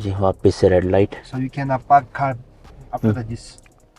जी वापस से red light. So you can park car after this.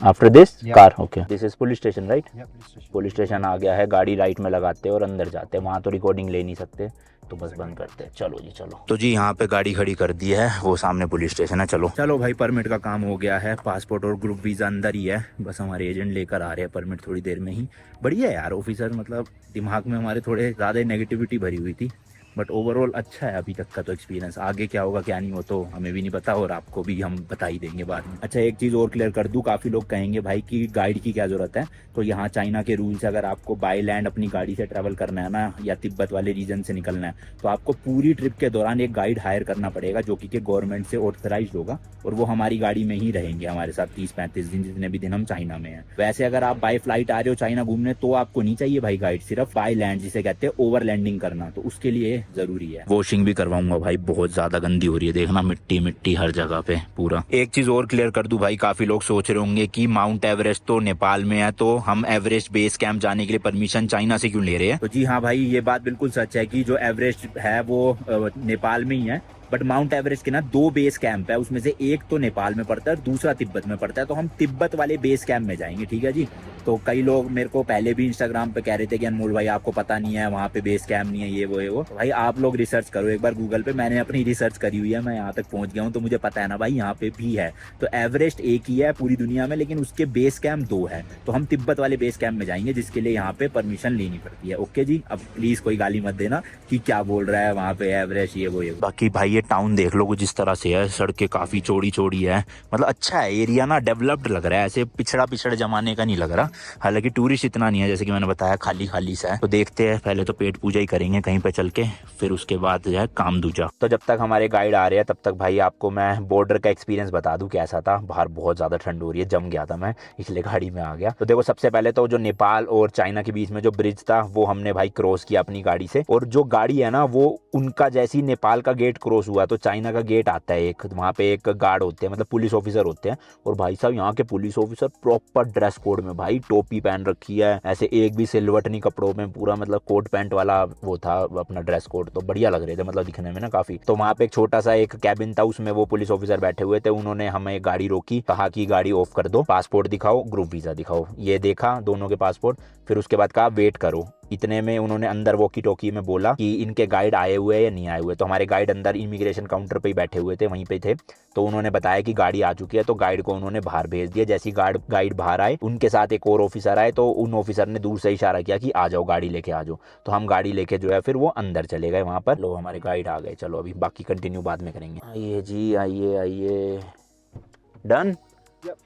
After this Yeah. Car, okay this is police station right. Yeah, police station. Police station आ गया है, गाड़ी right में लगाते हैं और अंदर जाते हैं, वहाँ तो रिकॉर्डिंग ले नहीं सकते तो बस बंद करते हैं। चलो जी चलो। तो जी यहाँ पे गाड़ी खड़ी कर दी है, वो सामने पुलिस स्टेशन है। चलो चलो भाई, परमिट का काम हो गया है, पासपोर्ट और ग्रुप वीज़ा अंदर ही है, बस हमारे एजेंट लेकर आ रहे हैं परमिट थोड़ी देर में ही। बढ़िया है यार ऑफिसर, मतलब दिमाग में हमारे थोड़े ज़्यादा नेगेटिविटी भरी हुई थी, बट ओवरऑल अच्छा है अभी तक का तो एक्सपीरियंस। आगे क्या होगा क्या नहीं हो तो हमें भी नहीं पता, और आपको भी हम बता ही देंगे बाद में। अच्छा एक चीज़ और क्लियर कर दूं, काफ़ी लोग कहेंगे भाई कि गाइड की क्या ज़रूरत है, तो यहाँ चाइना के रूल्स है, अगर आपको बाय लैंड अपनी गाड़ी से ट्रैवल करना है ना, या तिब्बत वाले रीजन से निकलना है, तो आपको पूरी ट्रिप के दौरान एक गाइड हायर करना पड़ेगा जो कि गवर्नमेंट से ऑथराइज्ड होगा, और वो हमारी गाड़ी में ही रहेंगे हमारे साथ 30-35 दिन, जितने भी दिन हम चाइना में हैं। वैसे अगर आप बाय फ्लाइट आ रहे हो चाइना घूमने तो आपको नहीं चाहिए भाई गाइड, सिर्फ बाय लैंड जिसे कहते हैं ओवर लैंडिंग करना, तो उसके लिए जरूरी है। वॉशिंग भी करवाऊंगा भाई, बहुत ज्यादा गंदी हो रही है, देखना मिट्टी मिट्टी हर जगह पे पूरा। एक चीज और क्लियर कर दूं भाई, काफी लोग सोच रहे होंगे कि माउंट एवरेस्ट तो नेपाल में है, तो हम एवरेस्ट बेस कैंप जाने के लिए परमिशन चाइना से क्यों ले रहे हैं। तो जी हाँ भाई, ये बात बिल्कुल सच है कि जो एवरेस्ट है वो नेपाल में ही है, बट माउंट एवरेस्ट के ना 2 बेस कैंप है, उसमें से एक तो नेपाल में पड़ता है और दूसरा तिब्बत में पड़ता है, तो हम तिब्बत वाले बेस कैंप में जाएंगे, ठीक है जी। तो कई लोग मेरे को पहले भी इंस्टाग्राम पे कह रहे थे कि अनमोल भाई आपको पता नहीं है वहाँ पे बेस कैंप नहीं है, ये वो है वो। तो भाई आप लोग रिसर्च करो एक बार गूगल पे, मैंने अपनी रिसर्च करी हुई है, मैं यहाँ तक पहुँच गया हूँ, तो मुझे पता है ना भाई यहाँ पे भी है। तो एवरेस्ट एक ही है पूरी दुनिया में, लेकिन उसके बेस कैंप 2 है, तो हम तिब्बत वाले बेस कैंप में जाएंगे, जिसके लिए यहाँ पे परमिशन लेनी पड़ती है। ओके जी, अब प्लीज कोई गाली मत देना कि क्या बोल रहा है वहाँ पे एवरेस्ट ये वो ये। बाकी भाई ये टाउन देख लो जिस तरह से है, सड़कें काफी चौड़ी चौड़ी है, मतलब अच्छा है एरिया ना, डेवलप्ड लग रहा है, ऐसे पिछड़ा पिछड़ जमाने का नहीं लग रहा। हालांकि टूरिस्ट इतना नहीं है, जैसे कि मैंने बताया खाली खाली सा है। तो देखते हैं, पहले तो पेट पूजा ही करेंगे कहीं पे चल के, फिर उसके बाद जो है काम दूजा। तो जब तक हमारे गाइड आ रहे हैं तब तक भाई आपको मैं बॉर्डर का एक्सपीरियंस बता दूं कैसा था। बाहर बहुत ज्यादा ठंड हो रही है, जम गया था मैं, इसलिए गाड़ी में आ गया। तो देखो सबसे पहले तो जो नेपाल और चाइना के बीच में जो ब्रिज था वो हमने भाई क्रॉस किया अपनी गाड़ी से, और जो गाड़ी है ना वो उनका जैसे ही नेपाल का गेट क्रॉस हुआ तो चाइना का गेट आता है एक, वहाँ पे एक गार्ड होते हैं, मतलब पुलिस ऑफिसर होते हैं, और भाई साहब यहाँ के police officer proper dress code में, भाई टोपी पहन रखी है, ऐसे एक भी सिलवट नहीं कपड़ों में, पूरा मतलब कोट पैंट वाला वो था अपना ड्रेस कोड, तो बढ़िया लग रहे थे मतलब दिखने में ना काफी। तो वहाँ पे एक छोटा सा एक कैबिन था, उसमें वो पुलिस ऑफिसर बैठे हुए थे, उन्होंने हमें गाड़ी रोकी, कहा कि गाड़ी ऑफ कर दो, पासपोर्ट दिखाओ ग्रुप वीजा दिखाओ। ये देखा दोनों के पासपोर्ट, फिर उसके बाद कहा वेट करो। इतने में उन्होंने अंदर वॉकी टॉकी में बोला कि इनके गाइड आए हुए हैं या नहीं आए हुए, तो हमारे गाइड अंदर इमिग्रेशन काउंटर पे ही बैठे हुए थे, वहीं पे थे, तो उन्होंने बताया कि गाड़ी आ चुकी है, तो गाइड को उन्होंने बाहर भेज दिया। जैसे ही गाइड बाहर आए, उनके साथ एक और ऑफिसर आए, तो उन ऑफिसर ने दूर से इशारा किया कि आ जाओ गाड़ी लेके आ जाओ, तो हम गाड़ी लेके जो है फिर वो अंदर चले गए वहाँ पर। लो हमारे गाइड आ गए, चलो अभी बाकी कंटिन्यू बाद में करेंगे। आइए जी आइए आइए, डन।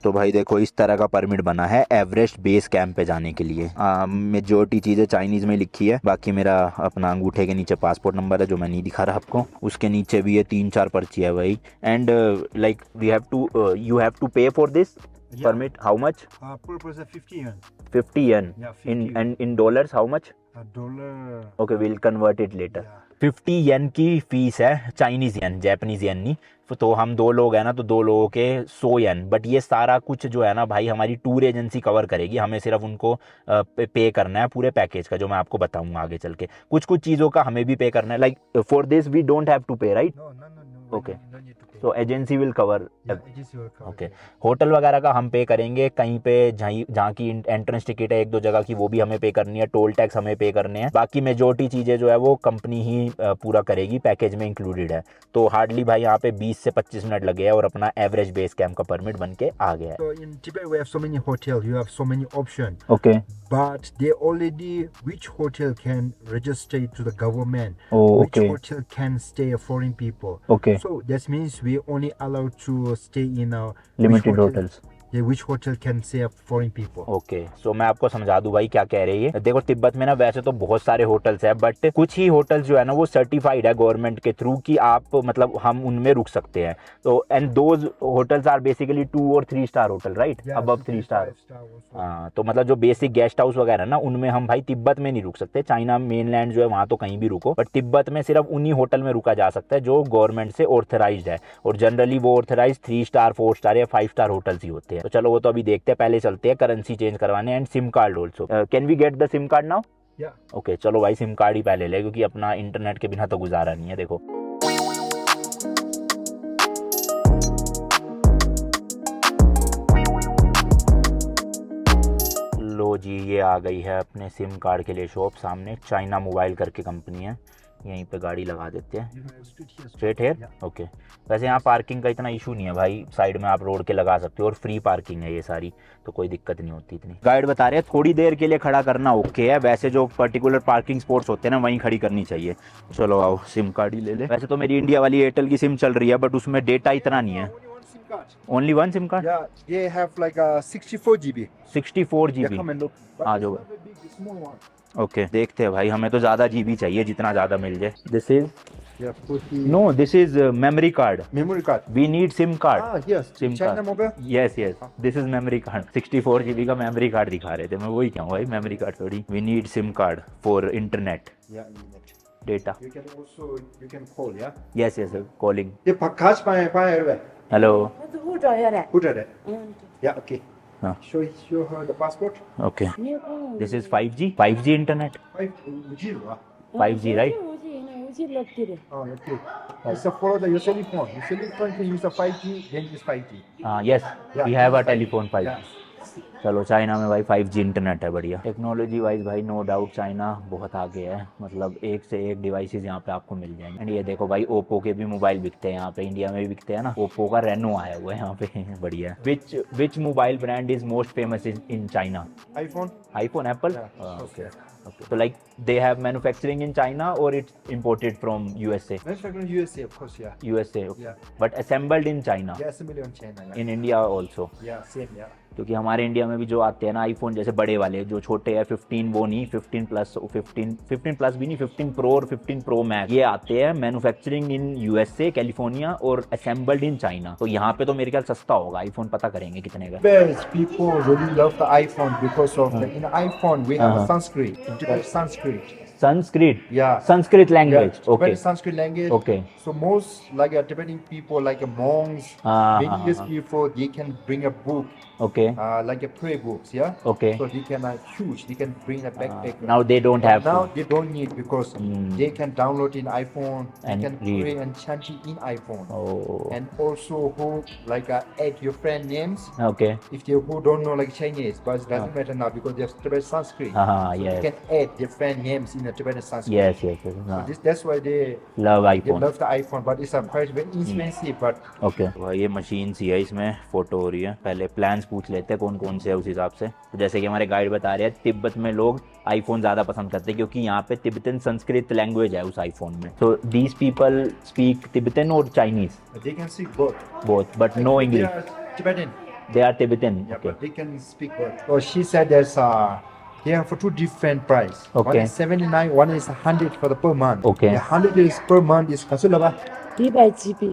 तो भाई देखो इस तरह का परमिट बना है एवरेस्ट बेस कैंप पे जाने के लिए। मेजोरिटी चीज़ें चाइनीज़ में लिखी है, बाकी मेरा अपना अंगूठे के नीचे पासपोर्ट नंबर है जो मैं नहीं दिखा रहा आपको, उसके नीचे भी ये 3-4 पर्ची है भाई। And like you have to pay for this permit. How much? Per person 50 yuan. 50 yen. Yeah, 50 In in dollars how much? $1. Okay, we'll convert it later. Yeah. 50 येन की फीस है, चाइनीज येन, जैपनीज येन नहीं। तो हम 2 लोग हैं ना, तो 2 लोगों के 100 येन। बट ये सारा कुछ जो है ना भाई हमारी टूर एजेंसी कवर करेगी, हमें सिर्फ उनको पे करना है पूरे पैकेज का, जो मैं आपको बताऊंगा आगे चल के। कुछ कुछ चीज़ों का हमें भी पे करना है, like for this we don't have to pay right. No. Okay. No need to pay. तो agency will cover. Yeah, agency will cover. Okay, hotel वगैरह का हम पे करेंगे, कहीं पे जहाँ की एंट्रेंस टिकट है 1-2 जगह की वो भी हमें पे करनी है, टोल टैक्स हमें पे करने हैं, बाकी मेजोरिटी चीज़ें जो है वो कंपनी ही पूरा करेगी, पैकेज में इंक्लूडेड है। तो हार्डली भाई यहाँ पे 20 से 25 मिनट लगे हैं और अपना एवरेज बेस कैंप का परमिट बन के आ गया है। So in Tibet we have so many hotels, you have so many options. Okay, But they already which hotel can register to the government, which okay hotel can stay foreign people. Okay, So that means we only allowed to stay in a limited hotels. Yeah, which hotel can save foreign people? ओके, सो मैं आपको समझा दूं भाई क्या कह रही है। देखो तिब्बत में ना वैसे तो बहुत सारे होटल्स है, बट कुछ ही होटल्स जो है ना वो सर्टिफाइड है गवर्नमेंट के थ्रू कि आप मतलब हम उनमें रुक सकते हैं। तो and those hotels are basically 2 और 3 star hotel right, above 3 star. हाँ, तो मतलब जो बेसिक गेस्ट हाउस वगैरह ना उनमें हम भाई तिब्बत में नहीं रुक सकते। चाइना मेनलैंड जो है वहाँ तो कहीं भी रुको, बट तिब्बत में सिर्फ उन्हीं होटल में रुका जा सकता है जो गवर्नमेंट से ऑथराइज्ड है, और जनरली वो ऑथराइज 3 स्टार 4 स्टार या 5 स्टार होटल्स ही होते हैं। तो चलो वो तो अभी देखते हैं, पहले चलते हैं करेंसी चेंज करवाने and SIM card also. Can we get the SIM card now? Okay, चलो भाई सिम कार्ड ही पहले ले, क्योंकि अपना इंटरनेट के बिना तो गुजारा नहीं है। देखो ये आ गई है अपने सिम कार्ड के लिए शॉप सामने, चाइना मोबाइल करके कंपनी है। यहीं पे गाड़ी लगा देते हैं स्ट्रेट हेयर। ओके, वैसे यहाँ पार्किंग का इतना इशू नहीं है भाई, साइड में आप रोड के लगा सकते हो और फ्री पार्किंग है ये सारी, तो कोई दिक्कत नहीं होती इतनी। गाइड बता रहे हैं थोड़ी देर के लिए खड़ा करना ओके है, वैसे जो पर्टिकुलर पार्किंग स्पॉट्स होते हैं ना वहीं खड़ी करनी चाहिए। चलो आओ सिम कार्ड ही ले ले। वैसे तो मेरी इंडिया वाली एयरटेल की सिम चल रही है बट उसमें डेटा इतना नहीं है। Only one SIM card? Yeah, they have like a 64 GB. 64 Yeah, GB। come and look. But आ it's जाओ। not a big, it's small one. Okay देखते हैं भाई, हमें तो ज़्यादा जीबी चाहिए, जितना ज़्यादा मिल जाए। This is Yeah, 40. No, this is memory card. Memory card. We need SIM card. Ah, yes. SIM China card. Mobile. Yes yes, this is memory card. 64 GB का मेमोरी कार्ड दिखा रहे थे, मैं वही कहूँ भाई मेमोरी कार्ड थोड़ी। We need SIM card for internet Yeah, internet. Data. You can also call, yeah. Yes yes calling. The podcast by hello. Put it. Yeah, okay. हाँ Show her the passport. Okay, this is 5G internet. 5G. 5G right? Oh, okay. It's a follow your cell phone. Your cell phone can use a 5G, then use 5G. Yes we have a telephone 5G। Yeah. चलो China में भाई 5G internet है, बढ़िया। Technology wise भाई no doubt China बहुत आगे है, मतलब एक से एक डिवाइसेस यहाँ पे आपको मिल जाएंगे। एंड ये देखो भाई ओप्पो के भी मोबाइल बिकते हैं यहाँ पे, इंडिया में भी बिकते हैं ना। ओप्पो का रेनो आया हुआ है यहाँ पे बढ़िया। Which mobile brand is most famous in China? iPhone. IPhone, Apple? Yeah. Okay okay, तो like they have manufacturing in China और it's imported from USA? Manufactured in USA, of course, yeah. USA, Yeah. But assembled in China, Yeah, assembly in China. Yeah. In India also? Yeah, same, yeah. क्योंकि हमारे India में भी जो आते हैं ना iPhone जैसे बड़े वाले, जो छोटे हैं 15 वो नहीं, 15 प्लस, 15 प्लस भी नहीं, 15 प्रो और 15 प्रो मैक्स, ये आते हैं मैन्युफैक्चरिंग इन यूएसए कैलिफोर्निया और असेंबल्ड इन चाइना। तो यहाँ पे तो मेरे ख्याल सस्ता होगा आईफोन, पता करेंगे कितने का। Best people really love the iPhone because of the, in iPhone we have a Sanskrit, Tibetan Sanskrit. Sanskrit? Yeah. Sanskrit language, okay Tibetan Sanskrit language. Okay. So most like Tibetan people, like monks, many years before they can bring a book, okay like a prayer books, yeah. Okay, So they can huge, they can bring a backpack. Now they don't have Now they don't need because they can download in iPhone, they And can read. pray and chant in iPhone, Oh, and also who like add your friend names. Okay, If they who don't know like Chinese, but it doesn't matter now because they have Tibetan Sanskrit. हाँ You yes can add their friend names in the Tibetan Sanskrit. Yes yes, So that's why they love iPhone. love the iPhone, but it's a price very expensive. But okay भाई ये machine सी है, इसमें photo हो रही है। पहले plans पूछ लेते हैं कौन कौन से है उस हिसाब से। तो जैसे कि हमारे गाइड बता रहे हैं तिब्बत में लोग आईफोन ज़्यादा पसंद करते हैं क्योंकि यहाँ पे तिब्बतन संस्कृत लैंग्वेज है उस आईफोन में। तो दीज पीपल स्पीक तिब्बतन और Chinese? they can speak both. Both but no They English? are Tibetan. They are Tibetan? Yeah, okay but they can speak both. So she said there's they are for two different price. One Okay. is 79, one is 100 for the per month. Okay. The 100 is per month is kasulaba 100 GB.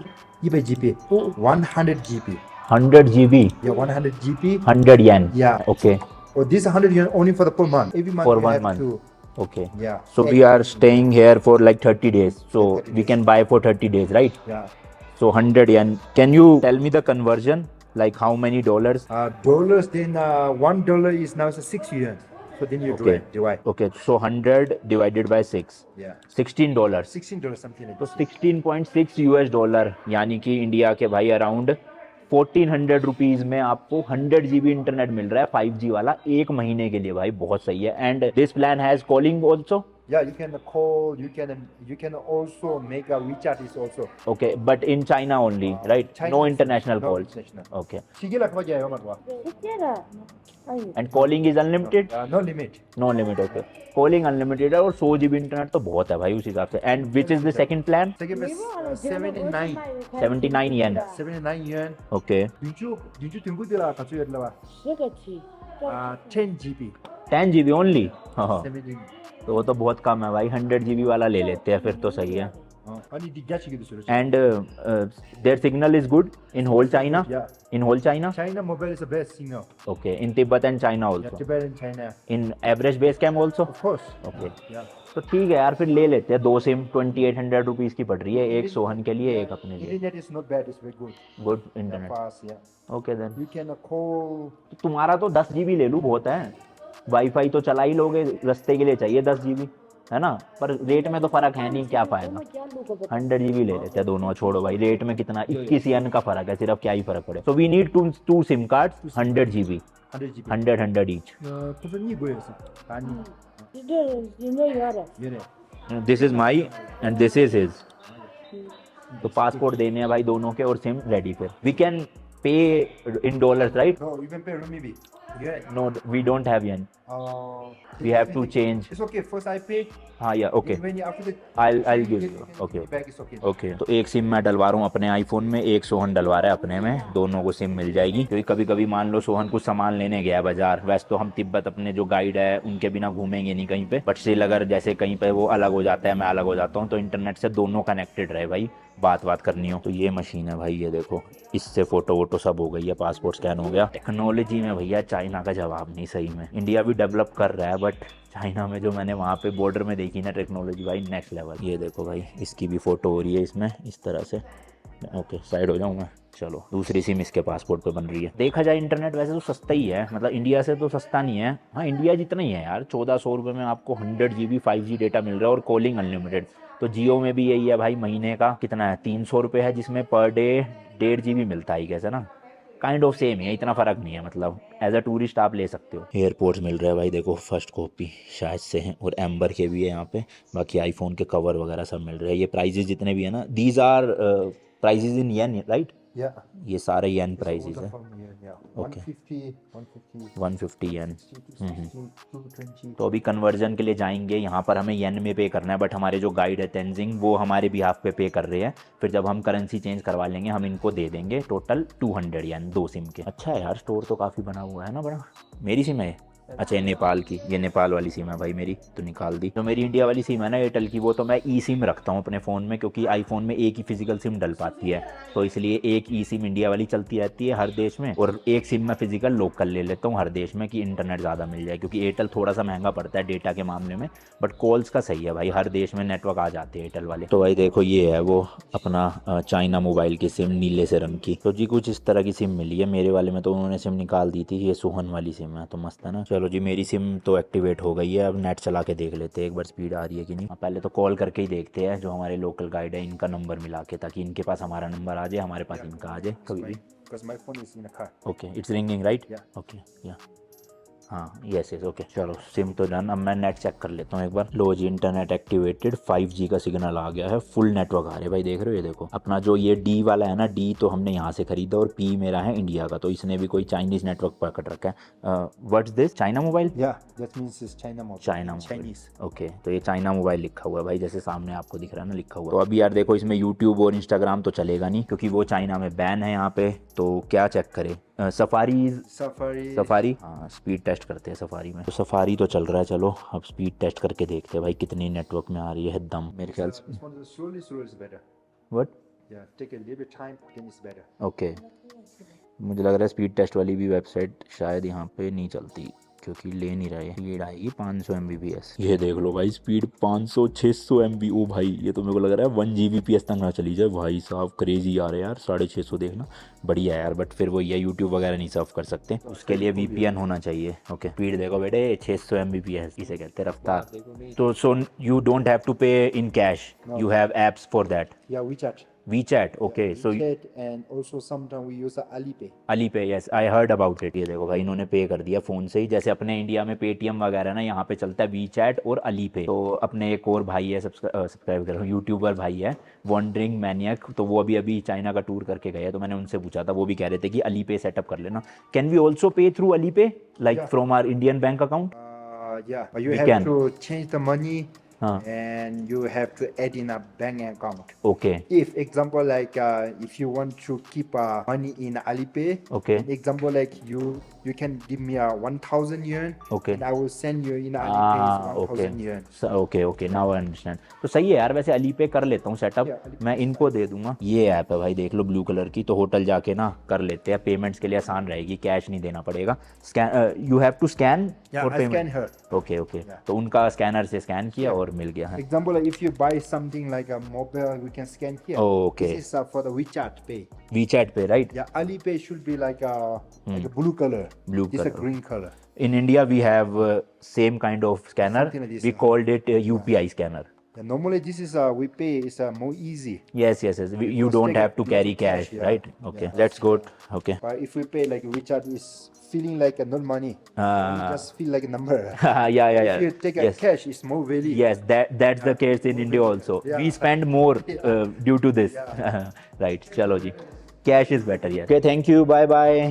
GB. 100 GB. 100 GB, Yeah, 100 GB. 100 yen? Yeah. Okay Oh, this 100 yuan only for the per month. Every month For you 1 have month. to. Okay, Yeah. so we are staying here for like 30 days, so 30 we days. can buy for 30 days, right? Yeah. So 100 yen. Can you tell me the conversion, like how many dollars? Dollars, then $1 is now 6 yuan. So then you Okay. divide. Okay, so 100 divided by 6, Yeah. $16। $16 something like तो that. 16.6 US dollar, यानी कि India के भाई around 1400 rupees में आपको 100 GB internet मिल रहा है 5G वाला एक महीने के लिए। भाई बहुत सही है। And this plan has calling also? Yeah, you can call. You can also make a WeChat is also. Okay, but in China only, right? China- no international no calls? international. Okay, Sige lang kaya matwa. And calling is unlimited? No limit. No limit. Okay, calling unlimited है और 100 GB internet तो बहुत है भाई उस हिसाब से। And which is the second plan? Second is 79. 79 yen? 79 yuan. Okay, Did you think good la katsu yadla ba? 10 GB. 10 GB only? हाँ, 70. तो वो तो बहुत कम है भाई, 100 GB वाला ले लेते हैं फिर तो सही है। Ani digya chigi dusuru. And their signal is good in whole China? Yeah. In whole China? China mobile is the best signal. Okay. In Tibet and China Yeah, also? Tibet and China. In average base cam also? Of course. Okay. Yeah. तो ठीक है यार, फिर ले लेते हैं। 2 SIM 2800 rupees की पड़ रही है, एक सोहन के लिए एक अपने लिए। Internet is not bad. It's very good. Good Yeah, internet. fast. Yeah. Okay then, You can call. तुम्हारा तो 10 GB ले लूँ बहुत है। वाईफाई तो चला ही लोगे, रस्ते के लिए चाहिए 10 GB, है ना, पर रेट में तो फर्क है नहीं, क्या फायदा। मैं क्या लूँगा बता। 100 GB ले लेते हैं दोनों, छोड़ो भाई, रेट में कितना 21 येन का फर्क है सिर्फ, क्या ही फर्क पड़े। So we need two SIM cards 100 GB, 100 GB. 100 each. Kufanyi goyasa. Tani. इधर यार Yere. This is my and this is his. तो पासपोर्ट देने हैं भाई दोनों के और सिम रेडी। फिर we can pay in dollars right? No, you can pay renminbi. Yeah. No we don't have yen, we have to change. It's okay. First I pay. हाँ या okay, When you after the I'll give you you. can Okay, give me back, it's okay. Okay. तो एक SIM मैं डलवा रहा हूँ अपने iPhone में, एक सोहन डलवा रहा है अपने में, दोनों को सिम मिल जाएगी। क्योंकि कभी कभी मान लो सोहन कुछ सामान लेने गया है बाजार, वैसे तो हम तिब्बत अपने जो गाइड है उनके बिना घूमेंगे नहीं कहीं पे, बट स्टिल अगर जैसे कहीं पे वो अलग हो जाता है, मैं अलग हो जाता हूँ, तो इंटरनेट से दोनों कनेक्टेड रहे भाई, बात करनी हो। तो ये मशीन है भाई, ये देखो, इससे फोटो वोटो सब हो गई है, पासपोर्ट स्कैन हो गया। टेक्नोलॉजी में भैया चाइना का जवाब नहीं सही में। इंडिया भी डेवलप कर रहा है, बट चाइना में जो मैंने वहाँ पे बॉर्डर में देखी ना टेक्नोलॉजी भाई, नेक्स्ट लेवल। ये देखो भाई, इसकी भी फ़ोटो हो रही है इसमें इस तरह से। ओके, साइड हो जाऊँ मैं। चलो, दूसरी सिम इसके पासपोर्ट पे बन रही है। देखा जाए इंटरनेट वैसे तो सस्ता ही है, मतलब इंडिया से तो सस्ता नहीं है। हाँ, इंडिया जितना ही है यार, 1400 रुपये में आपको 100 GB 5G डेटा मिल रहा है और कॉलिंग अनलिमिटेड। तो जियो में भी यही है भाई, महीने का कितना है, 300 रुपये है, जिसमें पर डे 1.5 GB मिलता है, कैसे ना, काइंड ऑफ सेम ही है, इतना फ़र्क नहीं है। मतलब एज अ टूरिस्ट आप ले सकते हो। एयरपोर्ट्स मिल रहा है भाई, देखो फर्स्ट कॉपी शायद से हैं, और एम्बर के भी है यहाँ पे। बाकी आईफोन के कवर वगैरह सब मिल रहे हैं। ये प्राइजेज जितने भी है ना, these are prices in yen right? Yeah. ये सारे येन It's प्राइजेज order है। from here, yeah. Okay. 150. 150 yen. 260, 220. तो अभी कन्वर्जन के लिए जाएंगे, यहाँ पर हमें येन में पे करना है, बट हमारे जो गाइड है तेंजिंग, वो हमारे बिहाफ पे कर रहे हैं। फिर जब हम करेंसी चेंज करवा लेंगे, हम इनको दे देंगे टोटल 200 येन 2 सिम के। अच्छा है यार, स्टोर तो काफ़ी बना हुआ है ना बड़ा। मेरी सिम है, अच्छा ये नेपाल की, ये नेपाल वाली सिम है भाई मेरी, तो निकाल दी। जो मेरी इंडिया वाली सिम है ना एयरटेल की, वो तो मैं ई सिम रखता हूँ अपने फ़ोन में, क्योंकि आईफोन में एक ही फिजिकल सिम डल पाती है, तो इसलिए एक ई सिम इंडिया वाली चलती रहती है हर देश में, और एक सिम मैं फिजिकल लोकल ले लेता हूँ हर देश में, कि इंटरनेट ज़्यादा मिल जाए। क्योंकि एयरटेल थोड़ा सा महंगा पड़ता है डेटा के मामले में, बट कॉल्स का सही है भाई, हर देश में नेटवर्क आ जाते हैं एयरटेल वाले। तो भाई देखो, ये है वो अपना चाइना मोबाइल की सिम, नीले से रंग की। तो जी कुछ इस तरह की सिम मिली है मेरे वाले में, तो उन्होंने सिम निकाल दी थी। ये सोहन वाली सिम है, तो मस्त है ना। चलो जी, मेरी सिम तो एक्टिवेट हो गई है। अब नेट चला के देख लेते हैं एक बार स्पीड आ रही है कि नहीं। पहले तो कॉल करके ही देखते हैं जो हमारे लोकल गाइड है, इनका नंबर मिला के, ताकि इनके पास हमारा नंबर आ जाए, हमारे पास इनका आ जाए कभी भी। Because my phone is in a car. Okay, it's ringing right? Yeah. Okay, या हाँ, यस यस, ओके। चलो, सिम तो डन। अब मैं नेट चेक कर लेता हूँ एक बार। लो जी, इंटरनेट एक्टिवेटेड, 5G का सिग्नल आ गया है, फुल नेटवर्क आ रहे भाई, देख रहे हो? ये देखो, अपना जो ये डी वाला है ना, डी तो हमने यहाँ से खरीदा, और पी मेरा है इंडिया का, तो इसने भी कोई चाइनीज़ नेटवर्क पकड़ रखा है। What's this, China mobile? Yeah, that means it's China mobile. China mobile, Chinese. Okay. तो ये चाइना मोबाइल लिखा हुआ है भाई, जैसे सामने आपको दिख रहा है ना लिखा हुआ। तो अभी यार देखो, इसमें यूट्यूब और इंस्टाग्राम तो चलेगा नहीं, क्योंकि वो चाइना में बैन है यहाँ पे। तो क्या चेक करें, सफारी, हाँ, स्पीड टेस्ट करते हैं सफारी में। तो सफारी तो चल रहा है, चलो अब स्पीड टेस्ट करके देखते हैं भाई कितनी नेटवर्क में आ रही है दम। मेरे ख्याल से This one is slowly is better. What, Yeah, take a little bit time, then it's better. Okay. मुझे लग रहा है स्पीड टेस्ट वाली भी वेबसाइट शायद यहाँ पे नहीं चलती, क्योंकि ले नहीं रहे। स्पीड आएगी 500 Mbps। ये देख लो भाई, स्पीड 500-600 MB। ओ भाई, ये तो मेरे को लग रहा है 1 Gbps तक ना चली जाए भाई साहब, क्रेजी आ रहे हैं यार। 650 देखना, बढ़िया यार, बट फिर वो ये यूट्यूब वगैरह नहीं सर्व कर सकते, उसके लिए VPN होना चाहिए। ओके, स्पीड देखो बेटे, 600 Mbps, इसे कहते हैं रफ्तार। तो so you don't have to pay in cash, you have apps for that. Yeah, WeChat. WeChat, okay. सो WeChat, and also sometimes we use Alipay. Alipay, yes, I heard about it. ये देखो भाई, इन्होंने पे कर दिया फ़ोन से ही, जैसे अपने इंडिया में पेटीएम वगैरह ना, यहाँ पे चलता है WeChat और Alipay। तो अपने एक और भाई है, सब्सक्राइब कर रहा हूँ, यूट्यूबर भाई है, वॉन्डरिंग मैनियक, तो वो अभी चाइना का टूर करके गए, तो मैंने उनसे पूछा था, वो भी कह रहे थे कि Alipay सेटअप कर लेना। Can we also pay through Alipay, like from our Indian bank account? Yeah, but you We have can. to change the money हाँ, and you have to add in a bank account. Okay If example like if you want to keep money in Alipay, okay example like you can give me 1,000 yuan, okay, and I will send you in Alipay okay 1,000 yuan. Okay okay, now I understand. तो सही है यार, वैसे Alipay कर लेता हूँ setup, Yeah, Alipay. मैं इनको दे दूंगा। ये ऐप है भाई, देख लो, ब्लू कलर की, तो होटल जाके ना कर लेते हैं, पेमेंट्स के लिए आसान रहेगी, कैश नहीं देना पड़ेगा। Scan, you have to scan Yeah, for I payment. scan her. Okay okay, तो उनका स्कैनर से स्कैन किया और मिल गया है. Example, like if you buy something like a mobile, we can scan here. Oh, okay. This is for the WeChat Pay. WeChat Pay, right? Yeah, Alipay should be like a blue color. Blue This is a color. green color. In India, we have same kind of scanner. Something like this, We called it UPI scanner. Yeah, normally this is we pay is more easy. Yes, yes, yes. You Must don't take have to carry cash, yeah. right? Okay, Yeah. that's good. Okay. But if we pay like WeChat is feeling like not money. You just feel like a number. Yeah. If you take a Yes. cash, it's more value. Yes, that's the case in India also. Yeah. We spend more due to this. Right. Chalo ji. Cash is better. Yes. Okay. Thank you. Bye bye.